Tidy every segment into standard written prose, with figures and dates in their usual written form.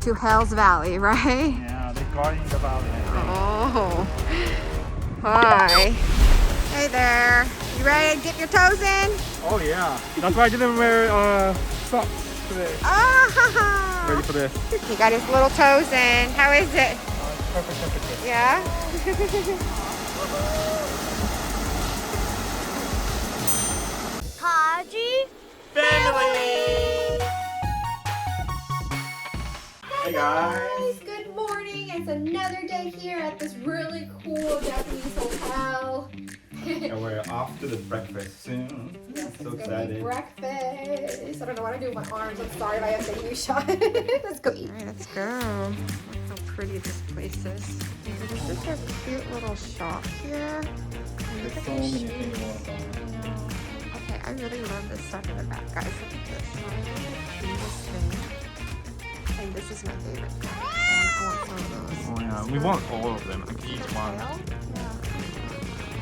to Hell's Valley, right? Yeah, they're guarding the valley. Oh, hi. Hey there. You ready to dip your toes in? Oh yeah. That's why I didn't wear socks today. Ah, Ready for this. he got his little toes in. How is it? Perfect temperature. Yeah? Kaji Family! Hey guys! Good morning. It's another day here at this really cool Japanese hotel. And we're off to the breakfast soon. Yes, So it's gonna be excited. breakfast. I don't know what to do with my arms. I'm sorry if I have to use shot. Let's go eat. All right, let's go. Look how pretty this place is. This is a cute little shop here. And look at So these many shoes. things going on. Okay, I really love this stuff in the back, guys. Look at this. The cutest thing. And this is my favorite. And I want some of those. Oh yeah, we want all of them, like each one. Yeah.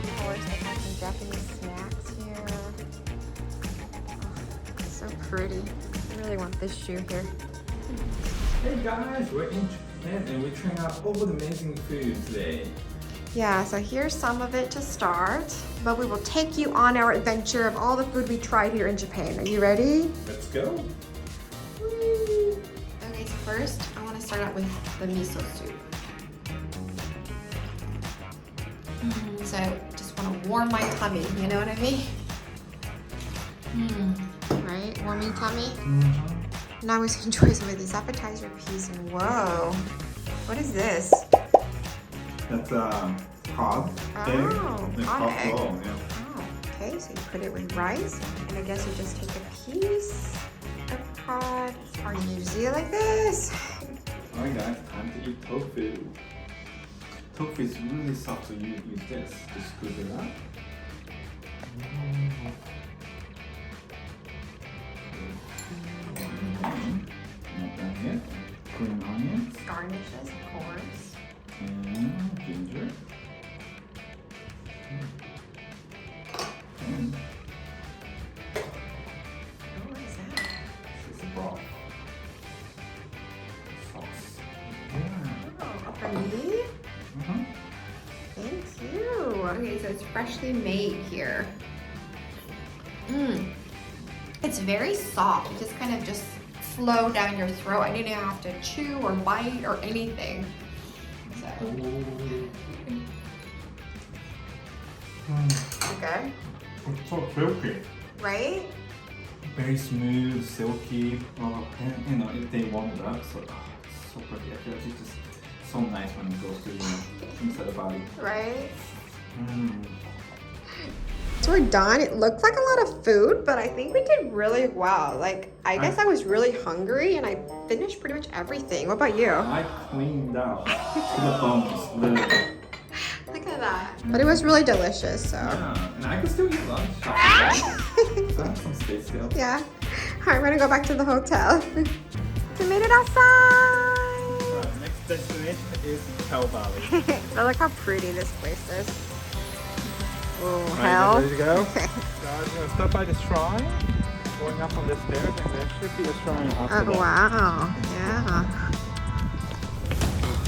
Of course, they have some Japanese snacks here. Oh, so pretty. I really want this shoe here. Hey guys, we're in Japan and we're trying out all the amazing food today. Yeah, so here's some of it to start, but we will take you on our adventure of all the food we tried here in Japan. Are you ready? Let's go. Woo. Okay, so first I want to start out with the miso soup. So just want to warm my tummy, you know what I mean? Right, warming tummy. And I always enjoy some of these appetizer pieces. Whoa, what is this? That's cod Oh, egg. It's cod cod egg. roll, yeah. Oh, okay, so you put it with rice, and I guess you just take a piece of cod. Or you just eat it like this. Alright guys, time to eat tofu. Tofu is really soft, so you use this to scoop it up. Not done yet. Green onions Garnishes, of course. and ginger. And Oh, what is that? this is a broth. Sauce. Yeah. Oh, for me? Mm-hmm. Thank you. Okay, so it's freshly made here. It's very soft. It just kind of just flow down your throat. I didn't have to chew or bite or anything. So, okay. It's so silky. Right? Very smooth, silky. And you know, if they warm it up, so it's so pretty. I feel like it's just so nice when it goes to inside the body. Right? Mm. So we're done. It looked like a lot of food, but I think we did really well. Like, I guess I was really hungry and I finished pretty much everything. What about you? I cleaned out to the bones, literally. Look at that. But it was really delicious, so. Yeah, and I can still eat lunch. I have some space still. Yeah. All right, we're gonna go back to the hotel. We made it outside. Next destination is Hell Valley. So look how pretty this place is. Oh, Alright, hell. ready to go? Okay. Guys, we're gonna stop by the shrine. Going up on the stairs, and there should be a shrine after Oh, that. wow. Yeah.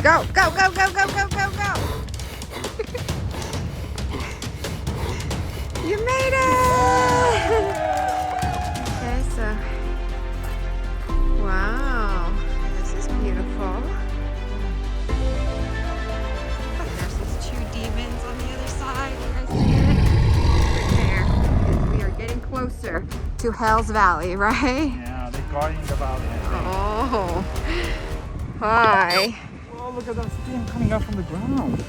Go, go, go, go, go, go, go, go. You made it! Okay, so. Wow. This is beautiful. There's these two demons on the other side. You guys see it? Right there. And we are getting closer to Hell's Valley, right? Yeah, they're guarding the valley. Oh. Hi. Oh, look at that steam coming up from the ground.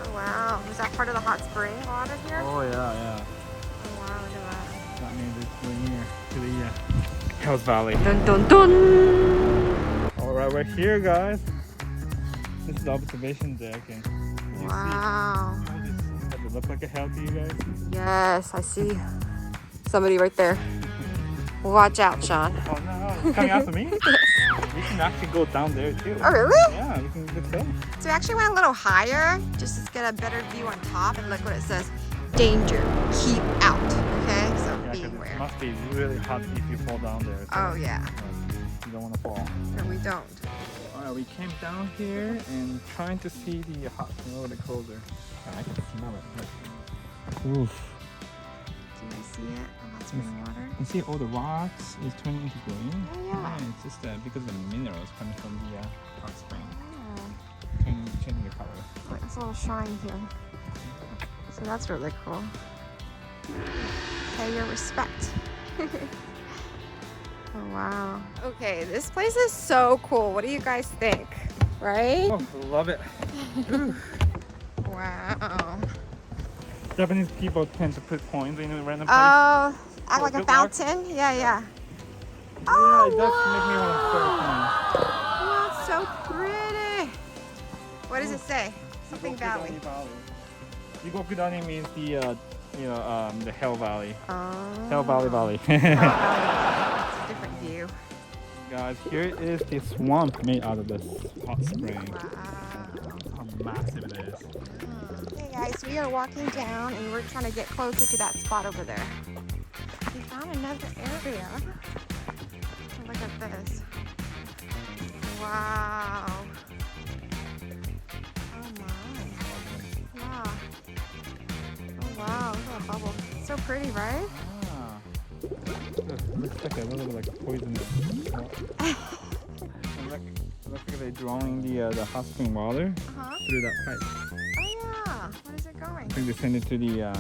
Oh, wow. Was that part of the hot spring water here? Oh, yeah. Oh, wow, look at that. That means it's we're near to the Hell's Valley. Dun dun dun! Alright, we're here, guys. This is the observation deck. And you Wow. see, does it look like a hell to you guys? Yes, I see somebody right there. Watch out, Sean. Oh no, it's coming after me? We can actually go down there too. Oh, really? Yeah, we can let's go. So we actually went a little higher just to get a better view on top, and look what it says. Danger, keep out. Okay, so Yeah, 'cause beware. it must be really hot if you fall down there. So, Oh, yeah. You You don't want to fall. No, we don't. Alright, we came down here and trying to see the hot spring a little bit closer. I can smell it. Oof. Do you see it? The hot spring water? You see all the rocks is turning into green? Oh, yeah. It's just because of the minerals coming from the hot spring. Oh. Changing the color. Like this little shrine here. So that's really cool. Pay your respect. Oh, wow. Okay, this place is so cool. What do you guys think? Right? Oh, love it. Wow. Japanese people tend to put coins in a random place. Oh, act Oh, like a good luck. fountain? Yeah, yeah. Yeah, it does make me want to throw Oh, it's so pretty. What does it say? Something valley. Yugokudani means the the Hell Valley. Oh. Hell Valley Valley. It's a different view. Guys, here is the swamp made out of this hot spring. Wow. How massive it is. Hey guys, we are walking down and we're trying to get closer to that spot over there. We found another area. Look at this. Wow. Oh my. Yeah. Oh wow, look at that bubble. It's so pretty, right? Ah. Looks like a little bit like poisonous. Looks like they're drawing the hot spring water through that pipe. Oh yeah. What is it going? I think they send it to the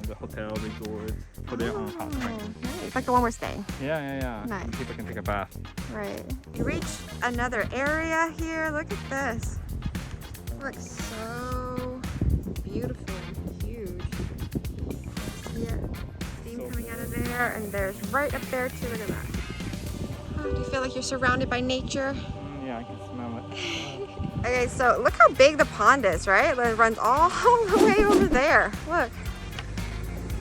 the hotel resort for their own hot spring. It's like the one we're staying. Yeah. Nice. And people can take a bath. Right. We reached another area here. Look at this. It looks so beautiful and huge. See it? Steam coming out of there, and there's right up there too. Look at that. Oh, do you feel like you're surrounded by nature? Yeah, I can smell it. Okay, so look how big the pond is, right? It runs all the way over there. Look.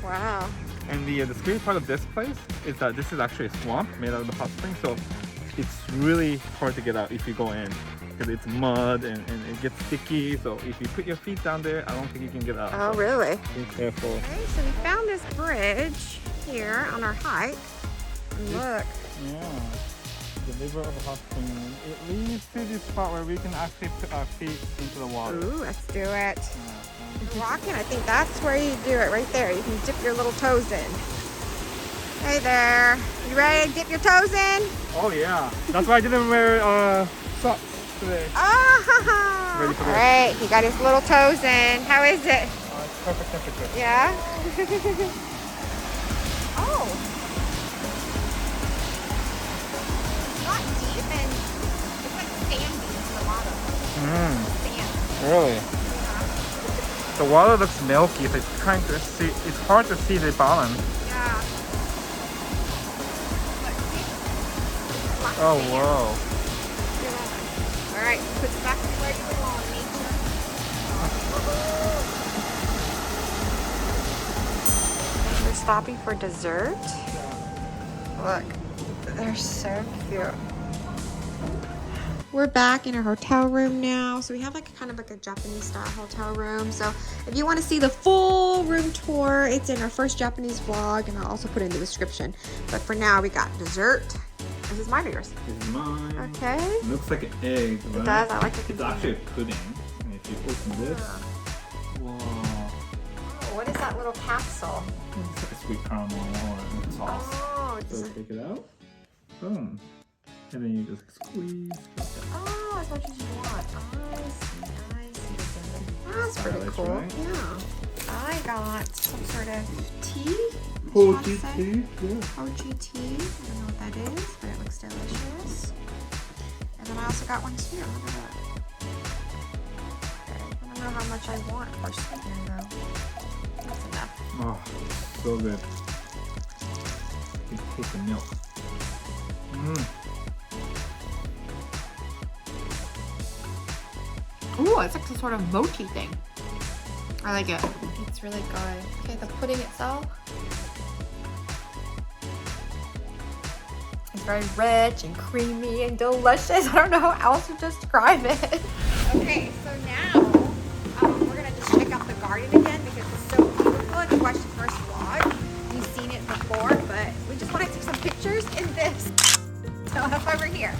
Wow. And the scary part of this place is that this is actually a swamp made out of the hot spring, so it's really hard to get out if you go in because it's mud and it gets sticky. So if you put your feet down there, I don't think you can get out. Oh, so really? be careful. Okay, so we found this bridge here on our hike. And look. Yeah, the river of the hot spring. It leads to this spot where we can actually put our feet into the water. Ooh, let's do it. Rocking, I think that's where you do it, right there. You can dip your little toes in. Hey there. You ready to dip your toes in? Oh yeah, that's why I didn't wear socks today. Ah! Ready for All this? right, he got his little toes in. How is it? It's perfect temperature. Yeah? Oh. It's not deep and it's like sandy in the bottom. Sand. Really? The water looks milky, so it's trying to see. It's hard to see the bottom. Yeah. Look, see? Black Oh sand. wow! All right, put it back where you belong, nature. We're stopping for dessert. Look, they're so cute. We're back in our hotel room now. So we have like kind of like a Japanese style hotel room. So if you want to see the full room tour, it's in our first Japanese vlog, and I'll also put it in the description. But for now, we got dessert. This is mine or yours? This is mine. Okay. It looks like an egg, right? It does. I like it. It's actually a pudding. And if you open this, whoa. Oh, what is that little capsule? It's like a sweet caramel or sauce. Oh, So take it out. Boom. And then you just squeeze. oh, that's what you want. I see. That's pretty Stylish, cool. right? Yeah. I got some sort of tea. Hoji tea. Yeah. Hoji tea. I don't know what that is, but it looks delicious. And then I also got one too. Look at that. Okay. I don't know how much I want for sweetener though. That's enough. Oh, so good. You can taste the milk. Ooh, it's like some sort of mochi thing. I like it. It's really good. Okay, the pudding itself. It's very rich and creamy and delicious. I don't know how else to describe it. Okay, so now we're gonna just check out the garden again because it's so beautiful. If you watched the first vlog, you've seen it before, but we just want to take some pictures in this. that's why we're here.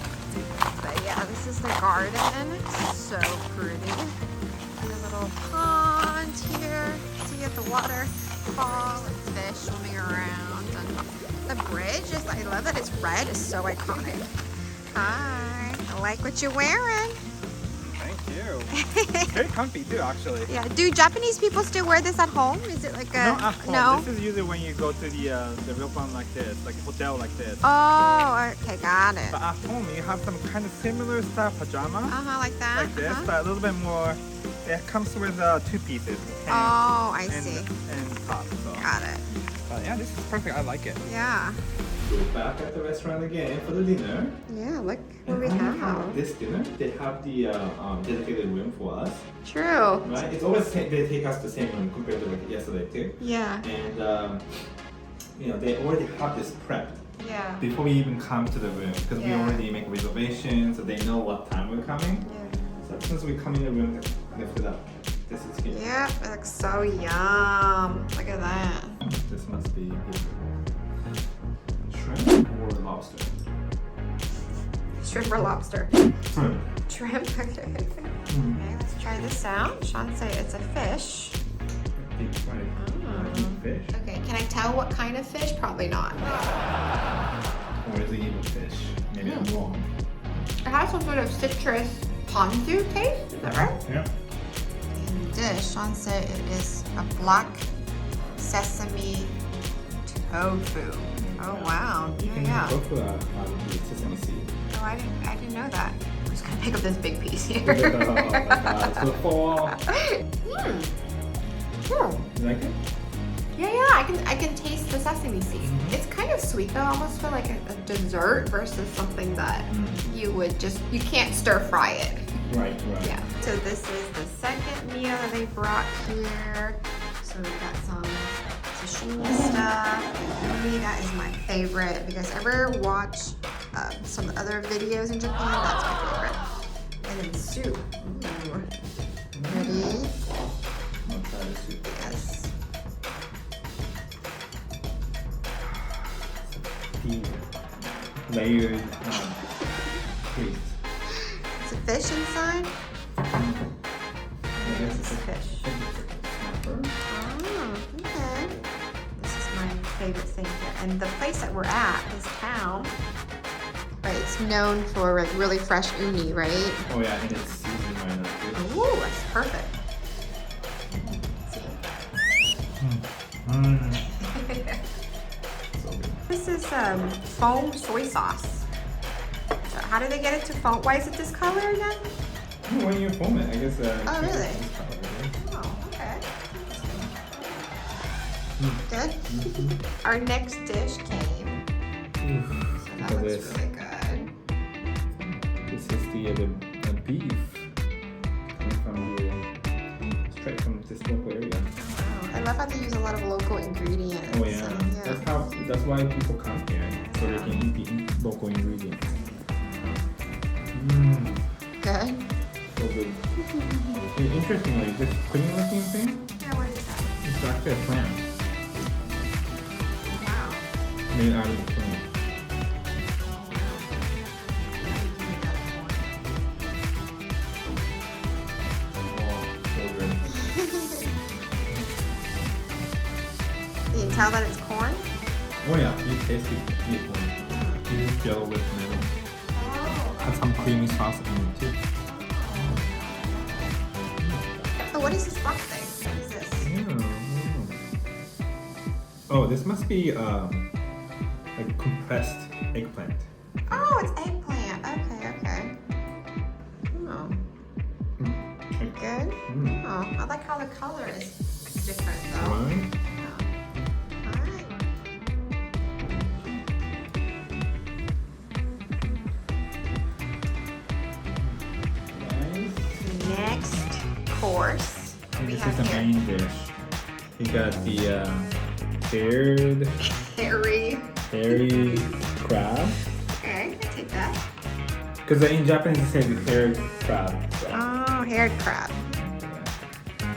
But yeah, this is the garden. It's so pretty. And a little pond here. See at the waterfall and fish swimming around. And the bridge is, I love that it's red. It's so iconic. Hi, I like what you're wearing. Thank you. Very comfy too, actually. Yeah, do Japanese people still wear this at home? Is it like a... No, at home. No? This is usually when you go to the real fun like this, like a hotel like this. Oh, okay, got it. But at home, you have some kind of similar style pajama. Like that? Like this, but a little bit more. It comes with 2 pieces. Oh, I and, see. And top. So. Got it. But yeah, this is perfect. I like it. Yeah. We're back at the restaurant again for the dinner. Yeah, look what we And have. this dinner, they have the dedicated room for us. True. Right? It's always they take us the same room compared to like yesterday too. Yeah. And you know, they already have this prepped Yeah. before we even come to the room because we Yeah. already make reservations, so they know what time we're coming. Yeah. So as soon as we come in the room, they fill up. This is here. Yep, it looks so yum. Look at that. This must be shrimp or lobster. Shrimp or lobster? Shrimp. Shrimp, okay. Okay, let's try this out. Sean say it's a fish. Deep fried fish. Okay, can I tell what kind of fish? Probably not. Or is it even fish? Maybe I'm wrong. It has some sort of citrus ponzu taste, is that right? Yeah. In the dish, Sean said it is a black sesame tofu. Oh wow. You can Yeah. go for that with the sesame seed. Oh, I didn't know that. I'm just gonna pick up this big piece here. Oh my god, it's gonna fall. You like it? Yeah, I can taste the sesame seed. It's kind of sweet though. I almost feel like a dessert versus something that you can't stir fry it. Right. Yeah. So this is the second meal that they brought here. So we've got some sashimi stuff. For me, that is my favorite because I ever watch some other videos in Japan. That's my favorite. And then soup. Ooh. Ready? I'll try the soup. Yes. Deep, layered paste. It's a fish inside. Yes, It's a fish. Oh, okay. This is my favorite thing here. And the place that we're at, this town, right, it's known for like really fresh uni, right? Oh yeah, and it's seasoned right now. Ooh, that's perfect. So good. This is foam soy sauce. So how do they get it to foam? Why is it this color again? Oh, when you foam it, I guess. Oh, really? it's color, right? Oh, okay. Good. Our next dish came. So that Look at looks this. really good. This is the beef coming from straight from this local area. Wow. I love how they use a lot of local ingredients. Oh yeah, and, that's why people come here, so they can eat local ingredients. Good. So good. Interestingly, this cream looking thing, Yeah, what is that? it's actually a plant Wow. made out of the plant. Oh, so good. You can tell that it's corn? Oh yeah, you taste it. You just fill with milk. Oh. Have some creamy sauce in it too. Oh, what is this box thing? What is this? Oh, this must be like compressed eggplant. Oh, it's eggplant. Okay. Oh, good. Mm. Oh, I like how the color is different though. Right? Alright. Nice. Next course. And we this have is the here main dish. You got the hairy hairy. crab. Okay, I take that. Because in Japanese they say the haired crab. So. Oh, haired crab. Yeah.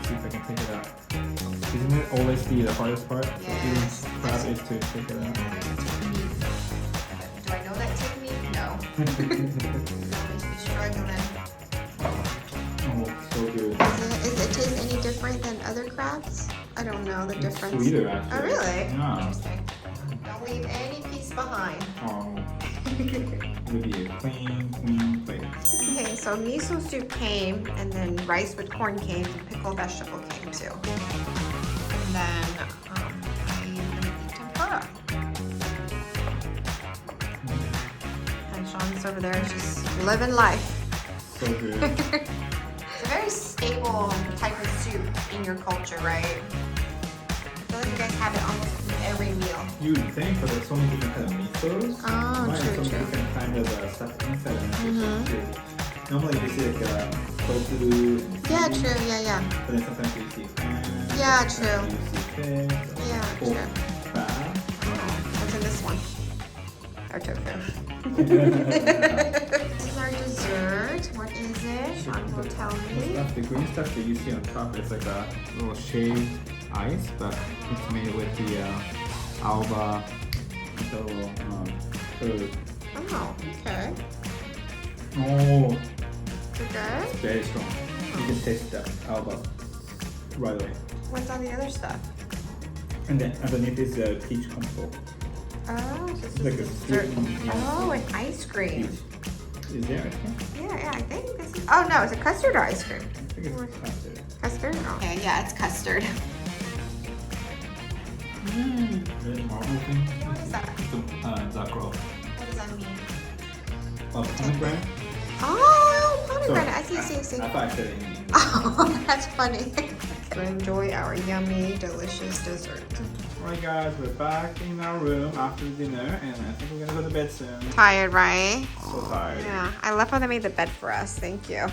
See if I can take it out. Isn't it always be the hardest part. Yes. So eating crab is to take it out. Do I know that technique? No. I must be struggling. Oh, so good. Is it taste any different than other crabs? I don't know the difference. It's sweeter actually. Oh, really? Yeah. Interesting. Don't leave any piece behind. Oh. It'll be a clean plate. Okay, so miso soup came, and then rice with corn came, and pickled vegetable came too. And then I'm gonna eat tempura. And Sean's over there just living life. So good. It's a very stable type of soup in your culture, right? I feel like you guys have it almost in every meal. You would think, but there's so many different kind of misos. Oh, Right, true, so many true. different kind of stuff inside and normally you see like tofu. And Yeah, seaweed, true, yeah. But then sometimes you see ham. Yeah, sometimes true. You see fish. Yeah, pork, true. crab. What's in this one? Our tofu. This is our dessert. What is it? Sean will tell me. The green stuff that you see on top is like a little shaved ice, but it's made with the alba, the little curd. Oh, okay. Oh, Is it good? it's very strong. You can taste the alba right away. What's on the other stuff? And then underneath is peach combo. Oh, so this Like is a dessert. sweet, yeah. Oh, and ice cream. Peach. Is there ice cream? Yeah, I think this is. Oh no, it's a custard or ice cream? I think it's custard. Custard? Okay, yeah, it's custard. Red marble thing. What is that? It's zakro. What does that mean? Pomegranate. Oh, pomegranate. Sorry, I see. I thought I said it in English. Oh, that's funny. So enjoy our yummy, delicious dessert. Alright guys, we're back in our room after dinner and I think we're gonna go to bed soon. Tired, right? So tired. Yeah, I love how they made the bed for us. Thank you.